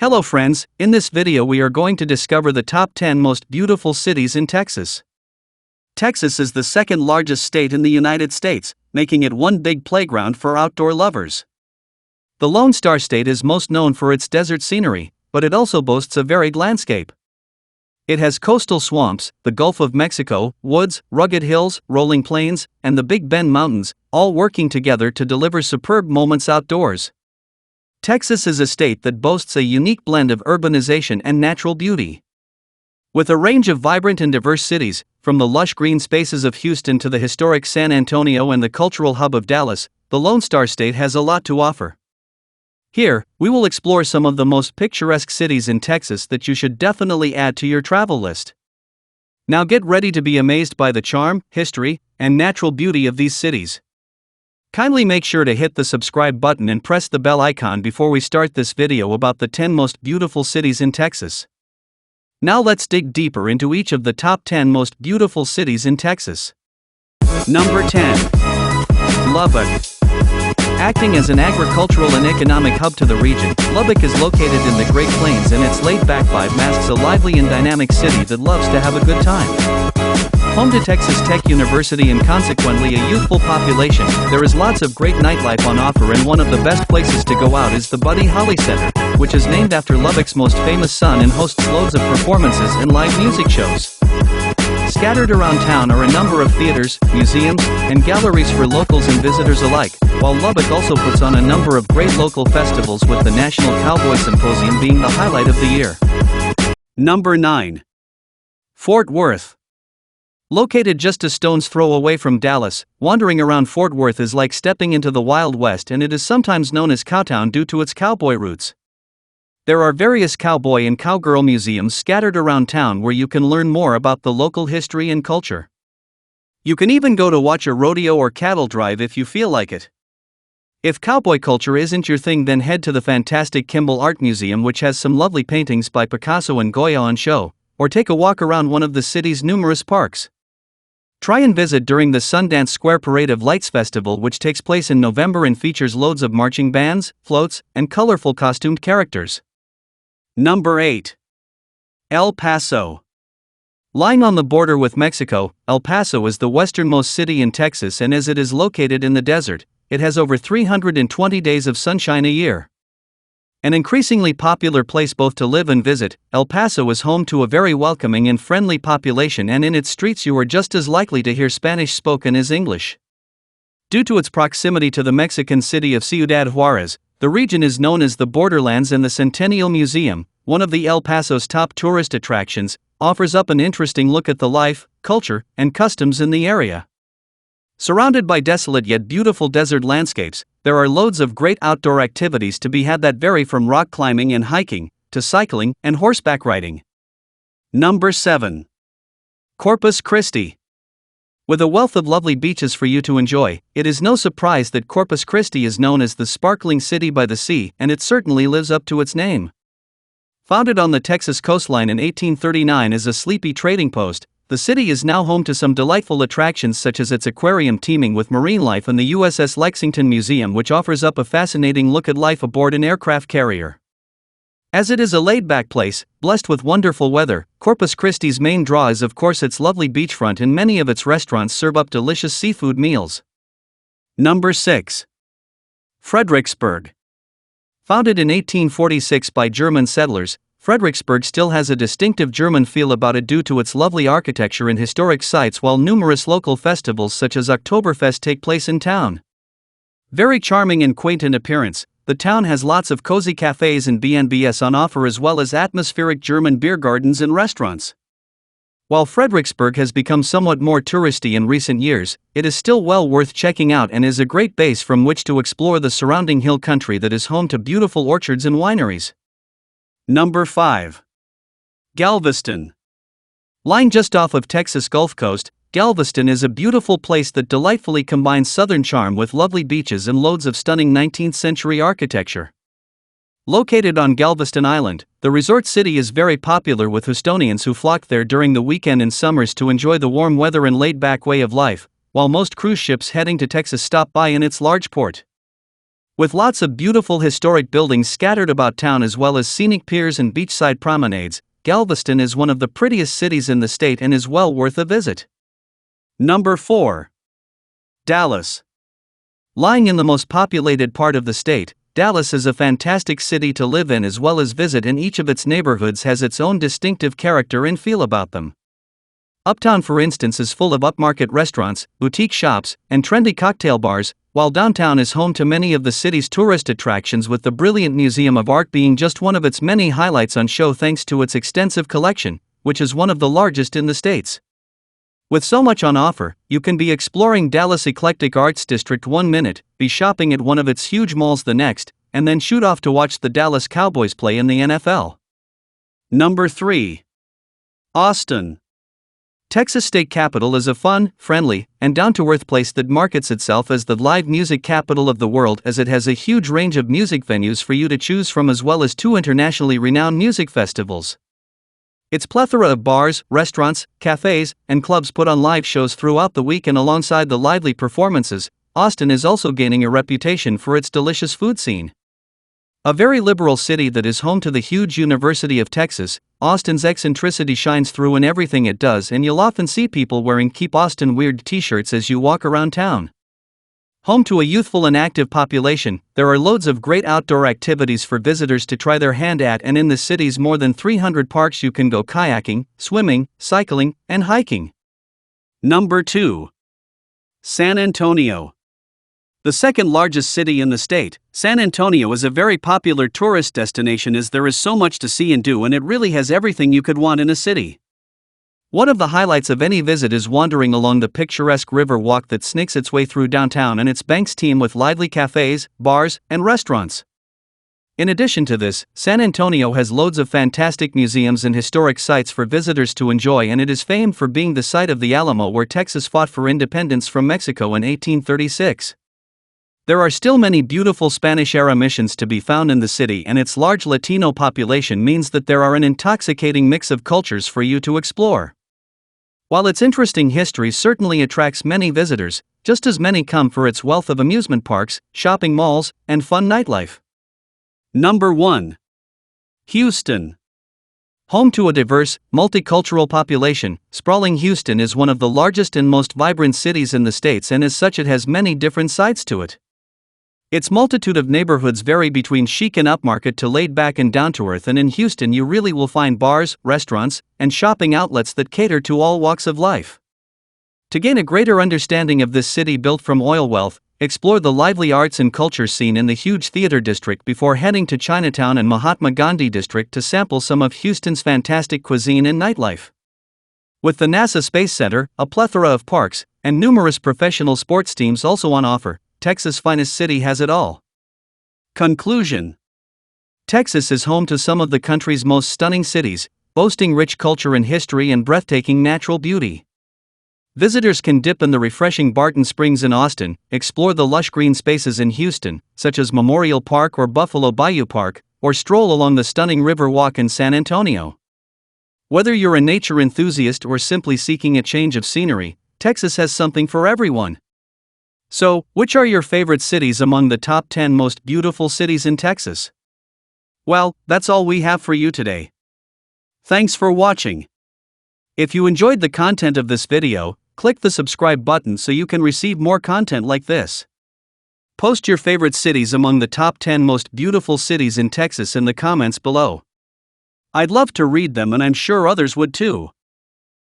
Hello friends, in this video we are going to discover the top 10 most beautiful cities in Texas. Texas is the second largest state in the United States, making it one big playground for outdoor lovers. The Lone Star State is most known for its desert scenery, but it also boasts a varied landscape. It has coastal swamps, the Gulf of Mexico, woods, rugged hills, rolling plains, and the Big Bend Mountains, all working together to deliver superb moments outdoors. Texas is a state that boasts a unique blend of urbanization and natural beauty. With a range of vibrant and diverse cities, from the lush green spaces of Houston to the historic San Antonio and the cultural hub of Dallas, the Lone Star State has a lot to offer. Here, we will explore some of the most picturesque cities in Texas that you should definitely add to your travel list. Now get ready to be amazed by the charm, history, and natural beauty of these cities. Kindly make sure to hit the subscribe button and press the bell icon before we start this video about the 10 most beautiful cities in Texas. Now let's dig deeper into each of the top 10 most beautiful cities in Texas. Number 10. Lubbock. Acting as an agricultural and economic hub to the region, Lubbock is located in the Great Plains, and its laid-back vibe masks a lively and dynamic city that loves to have a good time. Home to Texas Tech University and consequently a youthful population, there is lots of great nightlife on offer, and one of the best places to go out is the Buddy Holly Center, which is named after Lubbock's most famous son and hosts loads of performances and live music shows. Scattered around town are a number of theaters, museums, and galleries for locals and visitors alike, while Lubbock also puts on a number of great local festivals, with the National Cowboy Symposium being the highlight of the year. Number 9. Fort Worth. Located just a stone's throw away from Dallas, wandering around Fort Worth is like stepping into the Wild West, and it is sometimes known as Cowtown due to its cowboy roots. There are various cowboy and cowgirl museums scattered around town where you can learn more about the local history and culture. You can even go to watch a rodeo or cattle drive if you feel like it. If cowboy culture isn't your thing, then head to the fantastic Kimball Art Museum, which has some lovely paintings by Picasso and Goya on show, or take a walk around one of the city's numerous parks. Try and visit during the Sundance Square Parade of Lights Festival, which takes place in November and features loads of marching bands, floats, and colorful costumed characters. Number 8. El Paso. Lying on the border with Mexico, El Paso is the westernmost city in Texas, and as it is located in the desert, it has over 320 days of sunshine a year. An increasingly popular place both to live and visit, El Paso is home to a very welcoming and friendly population, and in its streets you are just as likely to hear Spanish spoken as English. Due to its proximity to the Mexican city of Ciudad Juarez, the region is known as the Borderlands, and the Centennial Museum, one of the El Paso's top tourist attractions, offers up an interesting look at the life, culture, and customs in the area. Surrounded by desolate yet beautiful desert landscapes, there are loads of great outdoor activities to be had that vary from rock climbing and hiking, to cycling and horseback riding. Number 7. Corpus Christi. With a wealth of lovely beaches for you to enjoy, it is no surprise that Corpus Christi is known as the sparkling city by the sea, and it certainly lives up to its name. Founded on the Texas coastline in 1839 as a sleepy trading post, the city is now home to some delightful attractions such as its aquarium teeming with marine life and the USS Lexington Museum, which offers up a fascinating look at life aboard an aircraft carrier. As it is a laid-back place, blessed with wonderful weather, Corpus Christi's main draw is of course its lovely beachfront, and many of its restaurants serve up delicious seafood meals. Number 6. Fredericksburg. Founded in 1846 by German settlers, Fredericksburg still has a distinctive German feel about it due to its lovely architecture and historic sites, while numerous local festivals such as Oktoberfest take place in town. Very charming and quaint in appearance, the town has lots of cozy cafes and B&Bs on offer, as well as atmospheric German beer gardens and restaurants. While Fredericksburg has become somewhat more touristy in recent years, it is still well worth checking out and is a great base from which to explore the surrounding hill country that is home to beautiful orchards and wineries. Number 5. Galveston. Lying just off of Texas Gulf Coast, Galveston is a beautiful place that delightfully combines southern charm with lovely beaches and loads of stunning 19th century architecture. Located on Galveston Island, the resort city is very popular with Houstonians who flock there during the weekend and summers to enjoy the warm weather and laid-back way of life, while most cruise ships heading to Texas stop by in its large port. With lots of beautiful historic buildings scattered about town as well as scenic piers and beachside promenades, Galveston is one of the prettiest cities in the state and is well worth a visit. Number 4. Dallas. Lying in the most populated part of the state, Dallas is a fantastic city to live in as well as visit, and each of its neighborhoods has its own distinctive character and feel about them. Uptown, for instance, is full of upmarket restaurants, boutique shops, and trendy cocktail bars, while downtown is home to many of the city's tourist attractions, with the brilliant Museum of Art being just one of its many highlights on show thanks to its extensive collection, which is one of the largest in the States. With so much on offer, you can be exploring Dallas' eclectic arts district one minute, be shopping at one of its huge malls the next, and then shoot off to watch the Dallas Cowboys play in the NFL. Number 3. Austin. Texas State Capitol is a fun, friendly, and down-to-earth place that markets itself as the live music capital of the world, as it has a huge range of music venues for you to choose from as well as 2 internationally renowned music festivals. Its plethora of bars, restaurants, cafes, and clubs put on live shows throughout the week, and alongside the lively performances, Austin is also gaining a reputation for its delicious food scene. A very liberal city that is home to the huge University of Texas, Austin's eccentricity shines through in everything it does, and you'll often see people wearing Keep Austin Weird t-shirts as you walk around town. Home to a youthful and active population, there are loads of great outdoor activities for visitors to try their hand at, and in the city's more than 300 parks you can go kayaking, swimming, cycling, and hiking. Number 2. San Antonio. The second largest city in the state, San Antonio is a very popular tourist destination as there is so much to see and do, and it really has everything you could want in a city. One of the highlights of any visit is wandering along the picturesque river walk that snakes its way through downtown and its banks teem with lively cafes, bars, and restaurants. In addition to this, San Antonio has loads of fantastic museums and historic sites for visitors to enjoy, and it is famed for being the site of the Alamo, where Texas fought for independence from Mexico in 1836. There are still many beautiful Spanish-era missions to be found in the city, and its large Latino population means that there are an intoxicating mix of cultures for you to explore. While its interesting history certainly attracts many visitors, just as many come for its wealth of amusement parks, shopping malls, and fun nightlife. Number 1. Houston. Home to a diverse, multicultural population, sprawling Houston is one of the largest and most vibrant cities in the States, and as such it has many different sides to it. Its multitude of neighborhoods vary between chic and upmarket to laid back and down to earth, and in Houston you really will find bars, restaurants, and shopping outlets that cater to all walks of life. To gain a greater understanding of this city built from oil wealth, explore the lively arts and culture scene in the huge theater district before heading to Chinatown and Mahatma Gandhi district to sample some of Houston's fantastic cuisine and nightlife. With the NASA Space Center, a plethora of parks, and numerous professional sports teams also on offer, Texas' finest city has it all. Conclusion. Texas is home to some of the country's most stunning cities, boasting rich culture and history and breathtaking natural beauty. Visitors can dip in the refreshing Barton Springs in Austin, explore the lush green spaces in Houston, such as Memorial Park or Buffalo Bayou Park, or stroll along the stunning River Walk in San Antonio. Whether you're a nature enthusiast or simply seeking a change of scenery, Texas has something for everyone. So, which are your favorite cities among the top 10 most beautiful cities in Texas? Well, that's all we have for you today. Thanks for watching. If you enjoyed the content of this video, click the subscribe button so you can receive more content like this. Post your favorite cities among the top 10 most beautiful cities in Texas in the comments below. I'd love to read them, and I'm sure others would too.